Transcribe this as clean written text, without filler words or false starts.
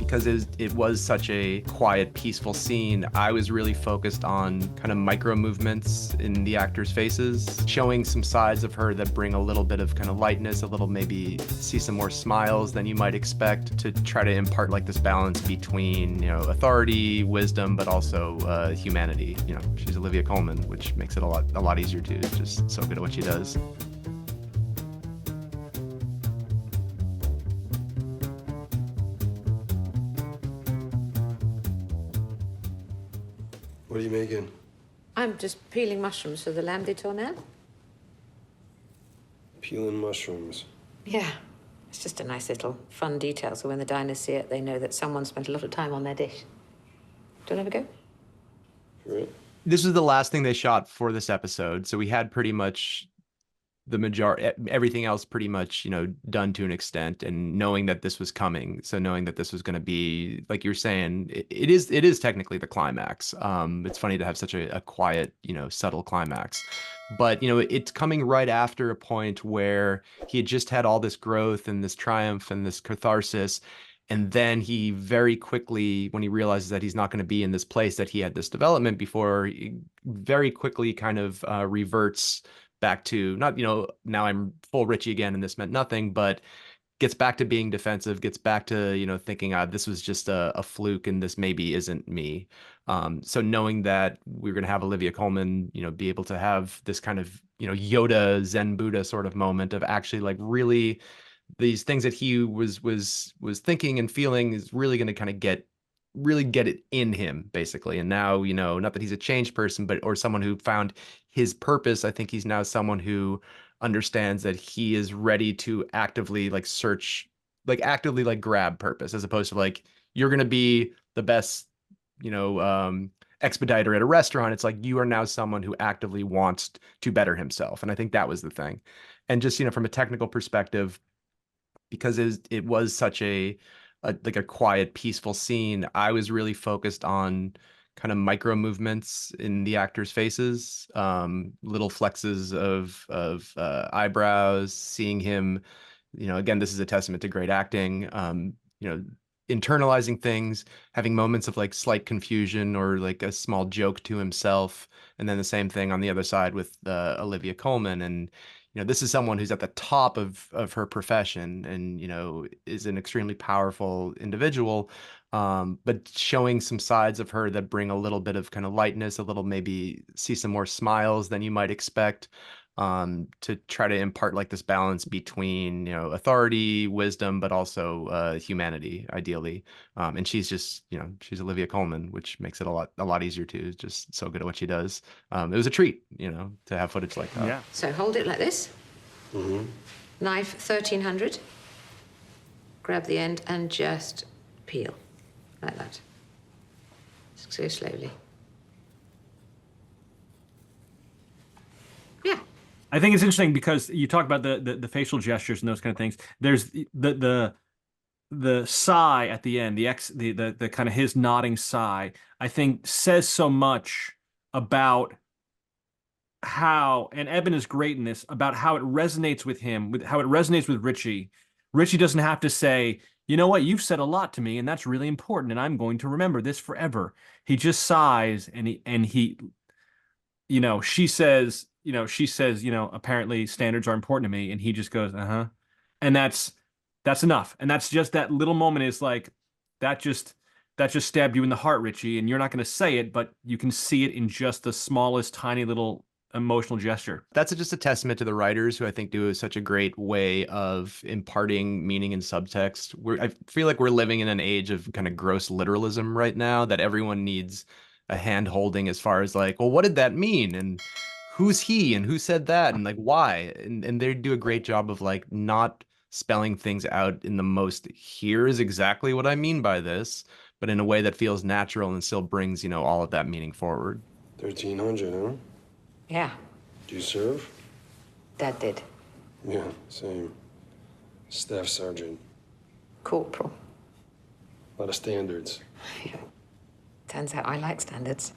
because it was such a quiet, peaceful scene, I was really focused on kind of micro movements in the actors' faces, showing some sides of her that bring a little bit of kind of lightness, a little maybe see some more smiles than you might expect, to try to impart like this balance between, authority, wisdom, but also humanity. She's Olivia Coleman, which makes it a lot easier too. Just so good at what she does. What are you making? I'm just peeling mushrooms for the lamb de tournelle. Peeling mushrooms. Yeah, it's just a nice little fun detail, so when the diners see it, they know that someone spent a lot of time on their dish. Do you want to have a go? Right. This was the last thing they shot for this episode, so we had pretty much everything else pretty much, done to an extent, and knowing that this was coming. So knowing that this was going to be, like you're saying, it is technically the climax. It's funny to have such a quiet, subtle climax. But, it's coming right after a point where he had just had all this growth and this triumph and this catharsis. And then he very quickly, when he realizes that he's not going to be in this place that he had this development before, he very quickly kind of reverts back to not, now I'm full Richie again and this meant nothing, but gets back to being defensive, gets back to, thinking, this was just a fluke and this maybe isn't me. So knowing that we're going to have Olivia Coleman, be able to have this kind of, Yoda Zen Buddha sort of moment of actually like really these things that he was thinking and feeling is really going to kind of really get it in him, basically. And now, not that he's a changed person, but or someone who found his purpose. I think he's now someone who understands that he is ready to actively like search, like actively like grab purpose, as opposed to like, you're going to be the best, expediter at a restaurant. It's like, you are now someone who actively wants to better himself. And I think that was the thing. And just, from a technical perspective, because it was such like a quiet, peaceful scene, I was really focused on kind of micro movements in the actors' faces, little flexes of eyebrows, seeing him, again, this is a testament to great acting, internalizing things, having moments of like slight confusion or like a small joke to himself. And then the same thing on the other side with Olivia Coleman. And this is someone who's at the top of her profession and, is an extremely powerful individual, but showing some sides of her that bring a little bit of kind of lightness, a little maybe see some more smiles than you might expect, to try to impart like this balance between, authority, wisdom, but also humanity, ideally. And she's just, she's Olivia Coleman, which makes it a lot easier too. Just so good at what she does. It was a treat, to have footage like that. Yeah. So hold it like this. Mm-hmm. Knife 1300. Grab the end and just peel. Like that. Just go slowly. Yeah. I think it's interesting because you talk about the facial gestures and those kind of things. There's the sigh at the end, the kind of his nodding sigh, I think says so much about how, and Eben is great in this, about how it resonates with him, with how it resonates with Richie. Richie doesn't have to say, you know what, you've said a lot to me, and that's really important, and I'm going to remember this forever. He just sighs, and he, she says, apparently standards are important to me, and he just goes, uh-huh. And that's enough. And that's just, that little moment is like, that just stabbed you in the heart, Richie, and you're not going to say it, but you can see it in just the smallest, tiny little emotional gesture. That's just a testament to the writers, who I think do such a great way of imparting meaning in subtext. I feel like we're living in an age of kind of gross literalism right now, that everyone needs a hand holding as far as like, well, what did that mean? And who's he? And who said that? And like, why? And they do a great job of like not spelling things out in the most, here is exactly what I mean by this, but in a way that feels natural and still brings, all of that meaning forward. 1300, huh? Yeah. Do you serve? Dad did. Yeah, same. Staff sergeant. Corporal. A lot of standards. Yeah. Turns out I like standards.